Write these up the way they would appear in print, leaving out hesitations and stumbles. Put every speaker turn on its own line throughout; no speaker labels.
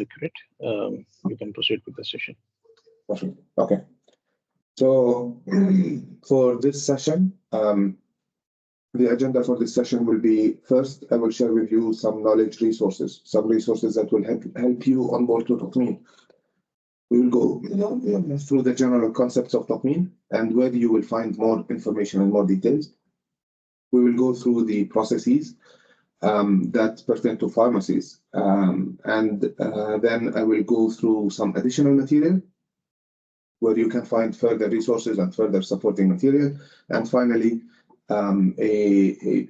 accurate, you can proceed with the session.
Perfect. Okay. So for this session, the agenda for this session will be, first, I will share with you some knowledge resources, some resources that will help you on board to Tatmeen. We will go through the general concepts of Tatmeen and where you will find more information and more details. We will go through the processes that pertain to pharmacies. Then I will go through some additional material where you can find further resources and further supporting material. And finally, a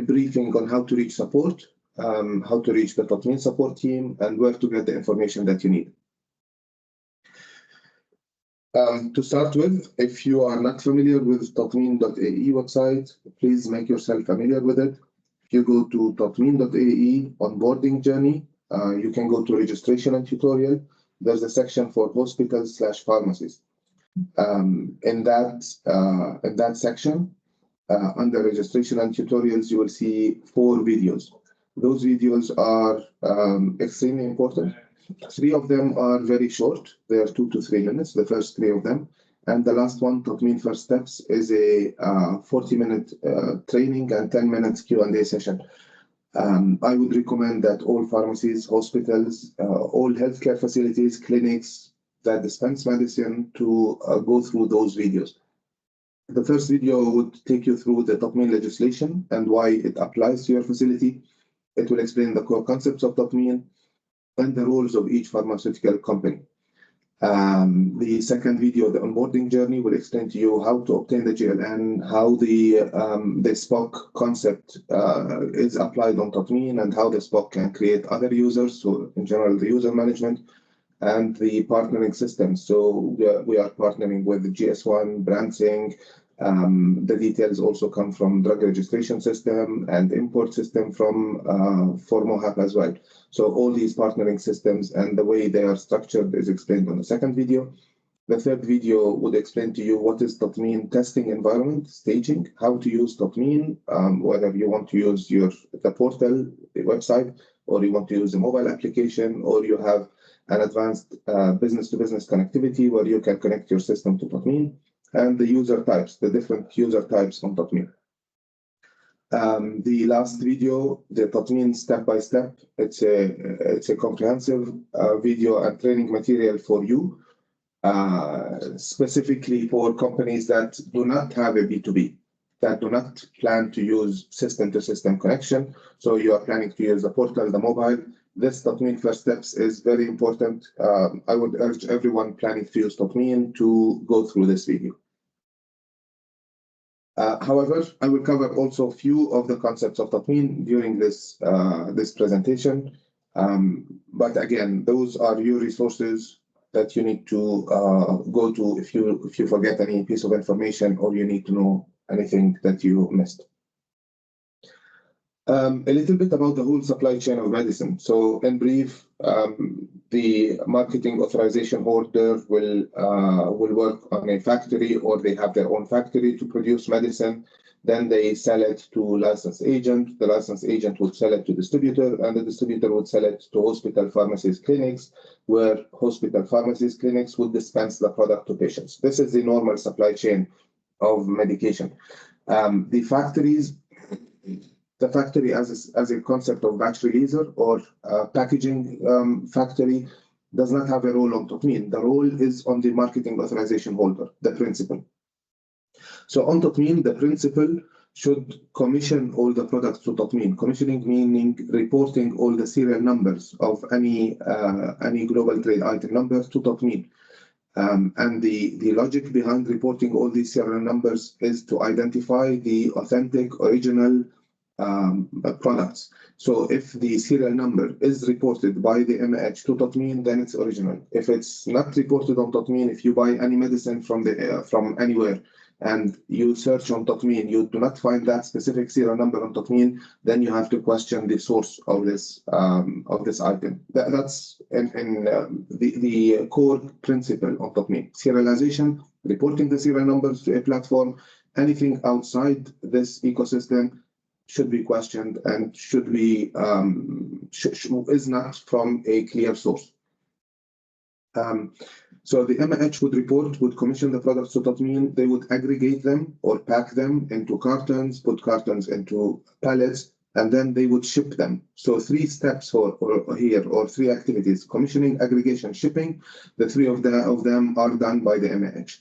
briefing on how to reach support, how to reach the Tatmeen support team, and where to get the information that you need. To start with, if you are not familiar with Tatmeen.ae website, please make yourself familiar with it. If you go to Tatmeen.ae onboarding journey, you can go to registration and tutorial. There's a section for hospitals/pharmacies. In that section, under registration and tutorials, you will see 4 videos. Those videos are extremely important. 3 of them are very short. They are 2 to 3 minutes, the first 3 of them. And the last one, Tatmeen First Steps, is a 40-minute training and 10 minutes Q&A session. I would recommend that all pharmacies, hospitals, all healthcare facilities, clinics that dispense medicine to go through those videos. The first video would take you through the Tatmeen legislation and why it applies to your facility. It will explain the core concepts of Tatmeen and the roles of each pharmaceutical company. The second video, the onboarding journey, will explain to you how to obtain the GLN, how the SPOC concept is applied on Tatmeen, and how the SPOC can create other users, so in general, the user management, and the partnering system. So we are partnering with the GS1, Brandsing. The details also come from drug registration system and import system from FormoHAP as well. So all these partnering systems and the way they are structured is explained on the second video. The third video would explain to you what is Tatmeen testing environment, staging, how to use Tatmeen, whether you want to use the portal, the website, or you want to use a mobile application, or you have an advanced business-to-business connectivity where you can connect your system to Tatmeen, and the user types, the different user types on Tatmeen. The last video, the Tatmeen step-by-step, it's a comprehensive video and training material for you, specifically for companies that do not have a B2B, that do not plan to use system-to-system connection. So you are planning to use the portal, the mobile. This Tatmeen First Steps is very important. I would urge everyone planning to use Tatmeen to go through this video. However, I will cover also a few of the concepts of Tatmeen during this presentation. But again, those are your resources that you need to go to if you forget any piece of information or you need to know anything that you missed. A little bit about the whole supply chain of medicine. So in brief, the marketing authorization holder will work on a factory, or they have their own factory to produce medicine. Then they sell it to licensed agent. The licensed agent would sell it to distributor, and the distributor would sell it to hospital pharmacies clinics, where hospital pharmacies clinics would dispense the product to patients. This is the normal supply chain of medication. The factory as a concept of batch releaser or packaging factory does not have a role on Tatmeen. The role is on the marketing authorization holder, the principal. So on Tatmeen, the principal should commission all the products to Tatmeen. Commissioning meaning reporting all the serial numbers of any global trade item numbers to Tatmeen. And the logic behind reporting all these serial numbers is to identify the authentic, original products. So if the serial number is reported by the MH to Tatmeen, then it's original. If it's not reported on Tatmeen, if you buy any medicine from anywhere and you search on Tatmeen, you do not find that specific serial number on Tatmeen, then you have to question the source of this item. That's the core principle of Tatmeen. Serialization, reporting the serial numbers to a platform. Anything outside this ecosystem should be questioned and should be is not from a clear source. So the MH would commission the products to Tatmeen. They would aggregate them or pack them into cartons, put cartons into pallets, and then they would ship them. So 3 steps or here, or 3 activities: commissioning, aggregation, shipping. The 3 of them are done by the MH.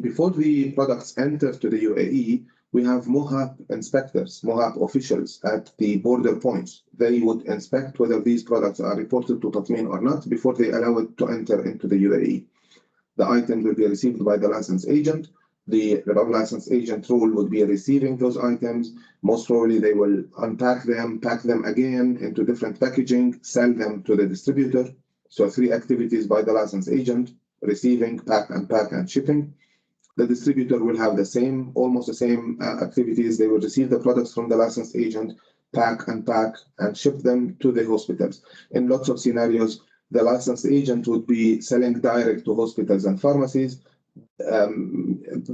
Before the products enter to the UAE, we have MOHAP inspectors, MOHAP officials at the border points. They would inspect whether these products are reported to Tatmeen or not before they allow it to enter into the UAE. The item will be received by the license agent. The license agent role would be receiving those items. Most probably they will unpack them, pack them again into different packaging, sell them to the distributor. So 3 activities by the license agent: receiving, pack, unpack, and shipping. The distributor will have almost the same activities. They will receive the products from the licensed agent, pack, unpack, and ship them to the hospitals. In lots of scenarios, the licensed agent would be selling direct to hospitals and pharmacies.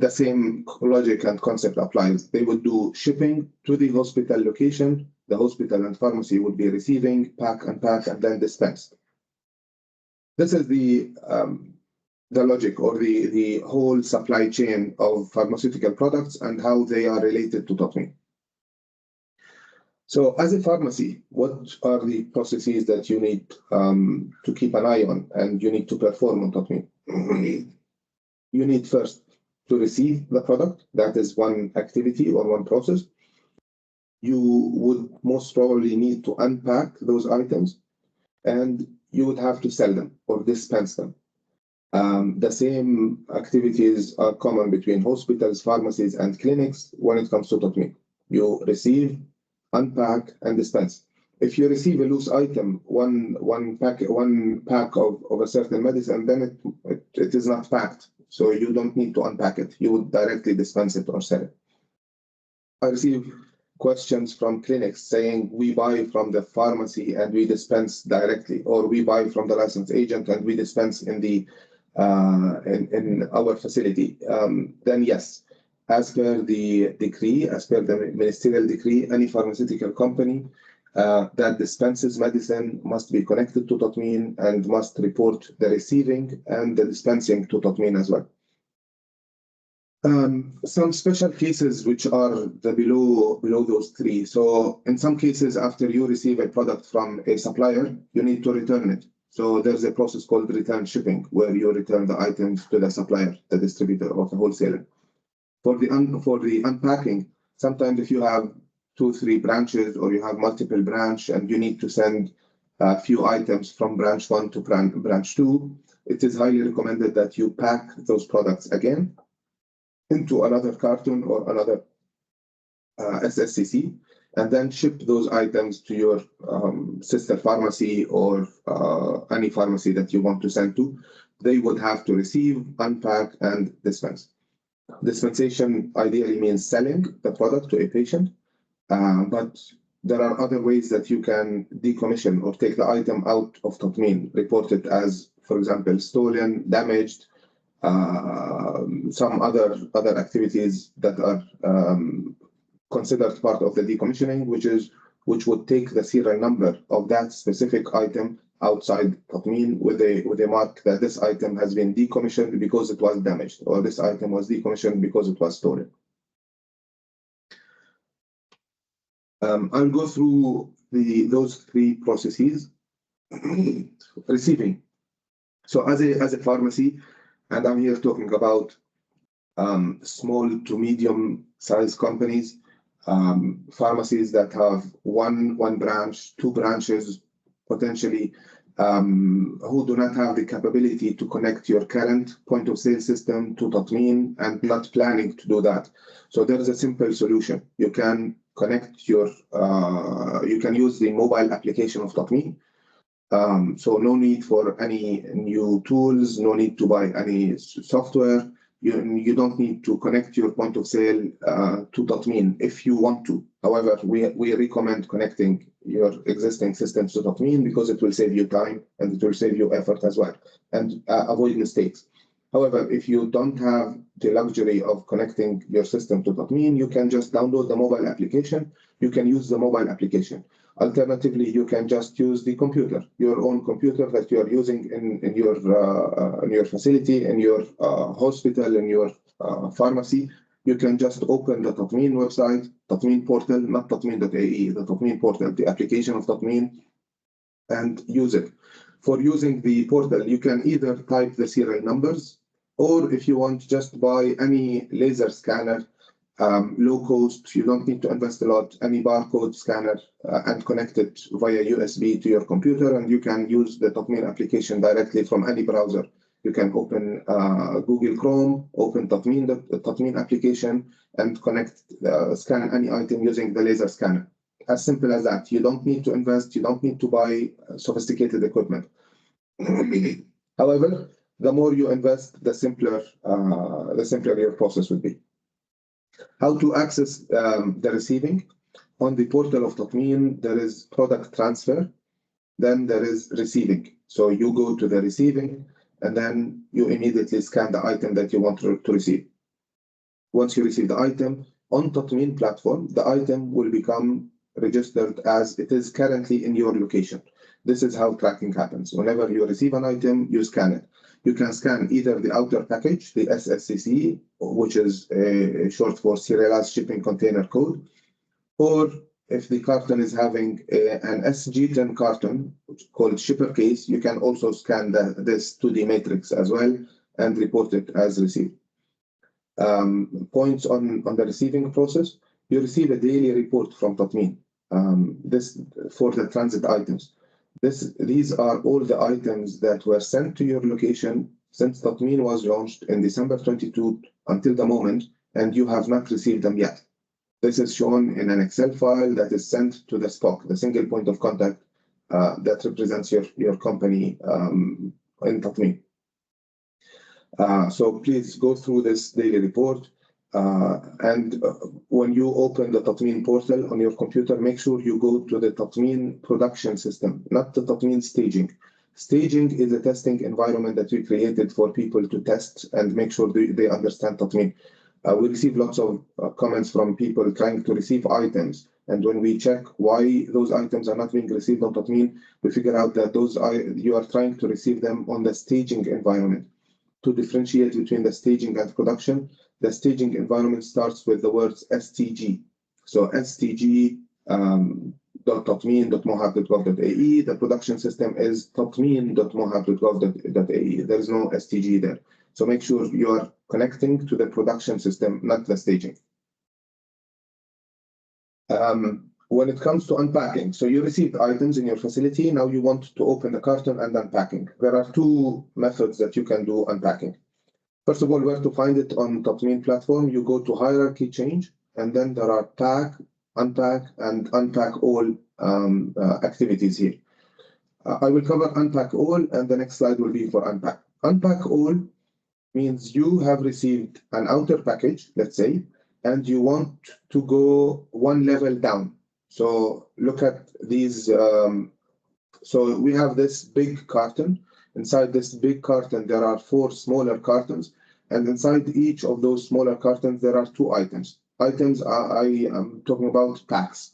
The same logic and concept applies. They would do shipping to the hospital location. The hospital and pharmacy would be receiving, pack, unpack, and then dispense. This is the logic or the whole supply chain of pharmaceutical products and how they are related to Tatmeen. So as a pharmacy, what are the processes that you need to keep an eye on and you need to perform on Tatmeen? You need first to receive the product. That is one activity or one process. You would most probably need to unpack those items, and you would have to sell them or dispense them. The same activities are common between hospitals, pharmacies, and clinics when it comes to Tatmeen. You receive, unpack, and dispense. If you receive a loose item, one pack of a certain medicine, then it is not packed, so you don't need to unpack it. You would directly dispense it or sell it. I receive questions from clinics saying we buy from the pharmacy and we dispense directly, or we buy from the licensed agent and we dispense in our facility. Then yes, as per the decree, as per the ministerial decree, any pharmaceutical company that dispenses medicine must be connected to Tatmeen and must report the receiving and the dispensing to Tatmeen as well. Some special cases which are below those 3. So in some cases, after you receive a product from a supplier, you need to return it. So there's a process called return shipping, where you return the items to the supplier, the distributor, or the wholesaler. For the unpacking, sometimes if you have 2-3 branches or you have multiple branches and you need to send a few items from branch 1 to branch 2, it is highly recommended that you pack those products again into another carton or another SSCC, and then ship those items to your sister pharmacy or any pharmacy that you want to send to. They would have to receive, unpack, and dispense. Dispensation ideally means selling the product to a patient, but there are other ways that you can decommission or take the item out of Tatmeen, report it as, for example, stolen, damaged, some other activities that are considered part of the decommissioning, which would take the serial number of that specific item outside Tatmeen with a mark that this item has been decommissioned because it was damaged, or this item was decommissioned because it was stolen. I'll go through those 3 processes. Receiving. So as a pharmacy, and I'm here talking about small to medium sized companies, pharmacies that have one branch, 2 branches, potentially, who do not have the capability to connect your current point of sale system to Tatmeen and not planning to do that. So there is a simple solution. You can connect you can use the mobile application of Tatmeen. So no need for any new tools, no need to buy any software. You don't need to connect your point of sale to Tatmeen if you want to. However, we recommend connecting your existing systems to Tatmeen because it will save you time and it will save you effort as well and avoid mistakes. However, if you don't have the luxury of connecting your system to Tatmeen, you can just download the mobile application. You can use the mobile application. Alternatively, you can just use the computer, your own computer that you are using in your facility, in your hospital, in your pharmacy. You can just open the Tatmeen website, Tatmeen portal, not Tatmeen.ae, the Tatmeen portal, the application of Tatmeen, and use it. For using the portal, you can either type the serial numbers, or if you want, just buy any laser scanner, low cost, you don't need to invest a lot, any barcode scanner, and connect it via USB to your computer, and you can use the Tatmeen application directly from any browser. You can open Google Chrome, open Tatmeen application, and connect, scan any item using the laser scanner. As simple as that. You don't need to invest, you don't need to buy sophisticated equipment. However, the more you invest, the simpler your process will be. How to access the receiving? On the portal of Tatmeen, there is product transfer, then there is receiving. So you go to the receiving, and then you immediately scan the item that you want to receive. Once you receive the item on Tatmeen platform, the item will become registered as it is currently in your location. This is how tracking happens. Whenever you receive an item, you scan it. You can scan either the outer package, the SSCC, which is short for Serialized Shipping Container Code, or if the carton is having an SG10 carton called shipper case, you can also scan this 2D matrix as well and report it as received. Points on the receiving process: you receive a daily report from Tatmeen. This for the transit items. These are all the items that were sent to your location since Tatmeen was launched in December 22 until the moment, and you have not received them yet. This is shown in an Excel file that is sent to the SPOC, the single point of contact that represents your company in Tatmeen. So please go through this daily report. And when you open the Tatmeen portal on your computer, make sure you go to the Tatmeen production system, not the Tatmeen staging. Staging is a testing environment that we created for people to test and make sure they understand Tatmeen. We receive lots of comments from people trying to receive items. And when we check why those items are not being received on Tatmeen, we figure out that you are trying to receive them on the staging environment. To differentiate between the staging and production, the staging environment starts with the words STG. So stg.tatmeen.mohab.gov.ae. The production system is tatmeen.mohab.gov.ae. There is no STG there. So make sure you are connecting to the production system, not the staging. When it comes to unpacking, so you received items in your facility, now you want to open the carton and unpacking. There are two methods that you can do unpacking. First of all, where to find it on Tatmeen platform, you go to hierarchy change, and then there are pack, unpack, and unpack all activities here. I will cover unpack all, and the next slide will be for unpack. Unpack all means you have received an outer package, let's say, and you want to go one level down. So look at these. So we have this big carton. Inside this big carton, there are 4 smaller cartons. And inside each of those smaller cartons, there are 2 items. Items, I am talking about packs.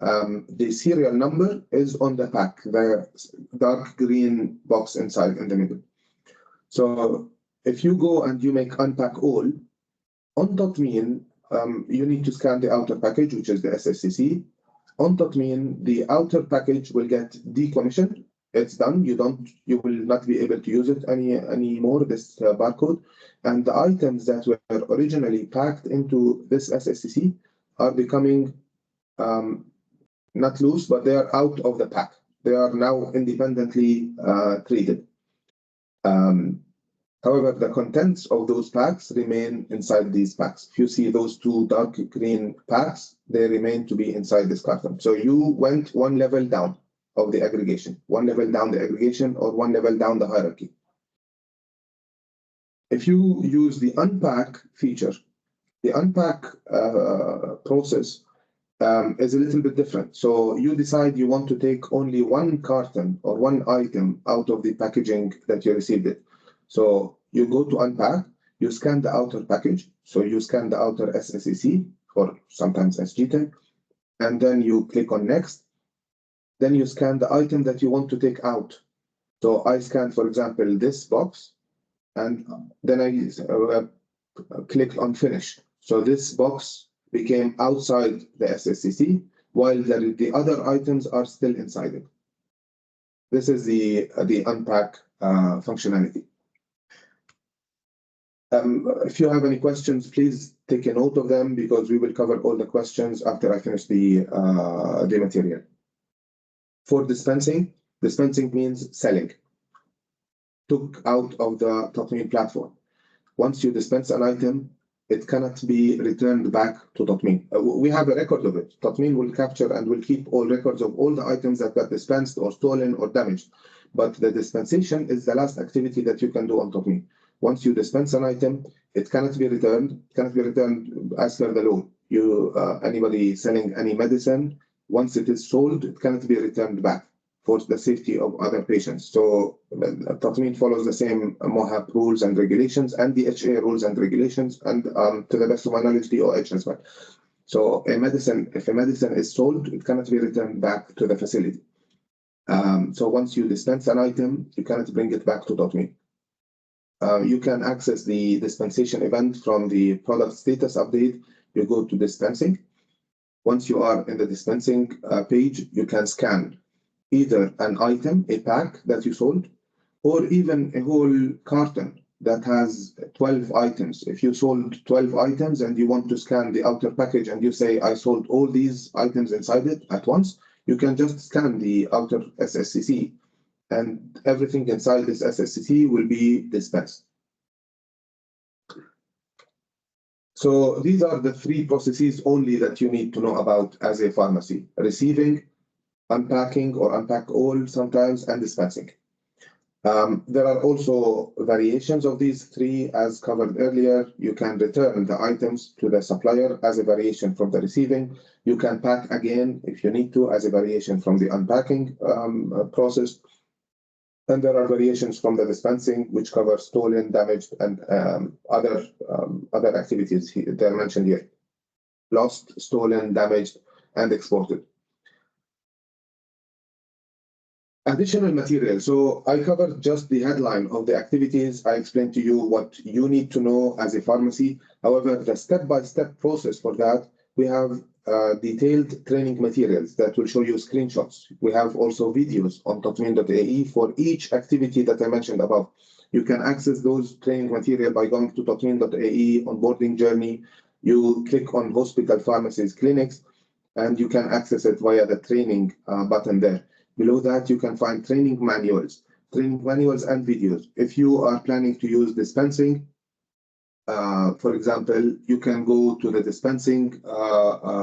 The serial number is on the pack, the dark green box inside in the middle. So if you go and you make unpack all, on Tatmeen, you need to scan the outer package, which is the SSCC. On Tatmeen, the outer package will get decommissioned. It's done. You will not be able to use it anymore, this barcode. And the items that were originally packed into this SSCC are becoming not loose, but they are out of the pack. They are now independently treated. However, the contents of those packs remain inside these packs. If you see those 2 dark green packs, they remain to be inside this carton. So you went one level down of the aggregation, one level down the aggregation, or one level down the hierarchy. If you use the unpack feature, the unpack process is a little bit different. So you decide you want to take only one carton or one item out of the packaging that you received it. So you go to unpack, you scan the outer package. So you scan the outer SSEC or sometimes SG10, and then you click on next. Then you scan the item that you want to take out. So I scan, for example, this box, and then I clicked on finish. So this box became outside the SSCC, while the other items are still inside it. This is the unpack functionality. If you have any questions, please take a note of them, because we will cover all the questions after I finish the material. For dispensing means selling. Took out of the Tatmeen platform. Once you dispense an item, it cannot be returned back to Tatmeen. We have a record of it. Tatmeen will capture and will keep all records of all the items that got dispensed or stolen or damaged. But the dispensation is the last activity that you can do on Tatmeen. Once you dispense an item, it cannot be returned. It cannot be returned as per the law. Anybody selling any medicine, once it is sold, it cannot be returned back for the safety of other patients. So Tatmeen follows the same MOHAP rules and regulations and the HA rules and regulations, and to the best of my knowledge, the OH as well. So if a medicine is sold, it cannot be returned back to the facility. So once you dispense an item, you cannot bring it back to Tatmeen. You can access the dispensation event from the product status update. You go to dispensing. Once you are in the dispensing page, you can scan either an item, a pack that you sold, or even a whole carton that has 12 items. If you sold 12 items and you want to scan the outer package and you say, I sold all these items inside it at once, you can just scan the outer SSCC, and everything inside this SSCC will be dispensed. So these are the three processes only that you need to know about as a pharmacy: receiving, unpacking or unpack all sometimes, and dispensing. There are also variations of these three, as covered earlier. You can return the items to the supplier as a variation from the receiving. You can pack again if you need to, as a variation from the unpacking process. And there are variations from the dispensing, which cover stolen, damaged, and other activities they're mentioned here: lost, stolen, damaged, and exported. Additional material. So I covered just the headline of the activities. I explained to you what you need to know as a pharmacy. However, the step-by-step process for that, we have detailed training materials that will show you screenshots. We have also videos on tatmeen.ae for each activity that I mentioned above. You can access those training material by going to tatmeen.ae onboarding journey. You click on hospital, pharmacies, clinics, and you can access it via the training button there. Below that, you can find training manuals and videos. If you are planning to use dispensing, for example, you can go to the dispensing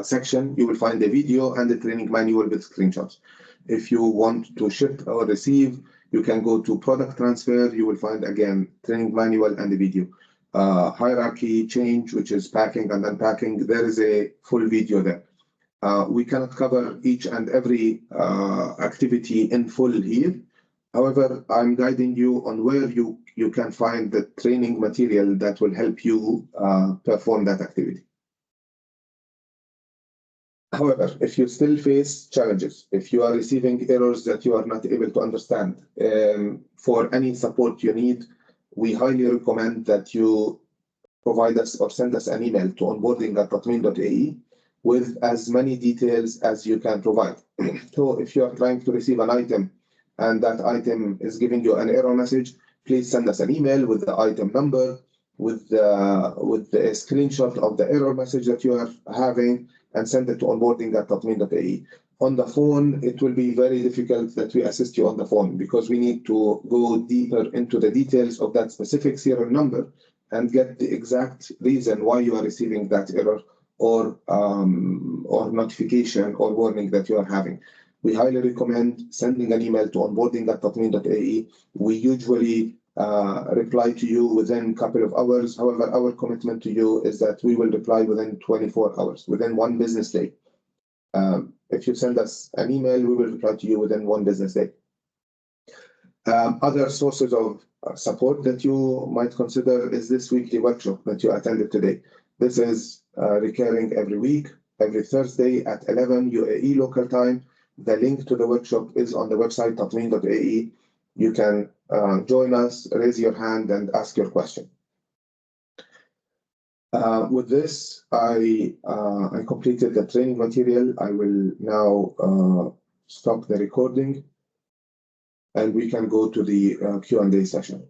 section. You will find a video and a training manual with screenshots. If you want to ship or receive, you can go to product transfer. You will find, again, training manual and a video. Hierarchy change, which is packing and unpacking, there is a full video there. We cannot cover each and every activity in full here. However, I'm guiding you on where you can find the training material that will help you perform that activity. However, if you still face challenges, if you are receiving errors that you are not able to understand, for any support you need, we highly recommend that you provide us or send us an email to onboarding@tatmeen.ae with as many details as you can provide. So if you are trying to receive an item and that item is giving you an error message, please send us an email with the item number, with the screenshot of the error message that you are having, and send it to onboarding@tatmeen.ae. On the phone, it will be very difficult that we assist you on the phone, because we need to go deeper into the details of that specific serial number and get the exact reason why you are receiving that error or notification or warning that you are having. We highly recommend sending an email to onboarding@tatmeen.ae. We usually reply to you within a couple of hours. However, our commitment to you is that we will reply within 24 hours, within 1 business day. If you send us an email, we will reply to you within 1 business day. Other sources of support that you might consider is this weekly workshop that you attended today. This is recurring every week, every Thursday at 11 UAE local time. The link to the workshop is on the website tatmeen.ae. You can join us, raise your hand, and ask your question. With this, I completed the training material. I will now stop the recording, and we can go to the Q&A session.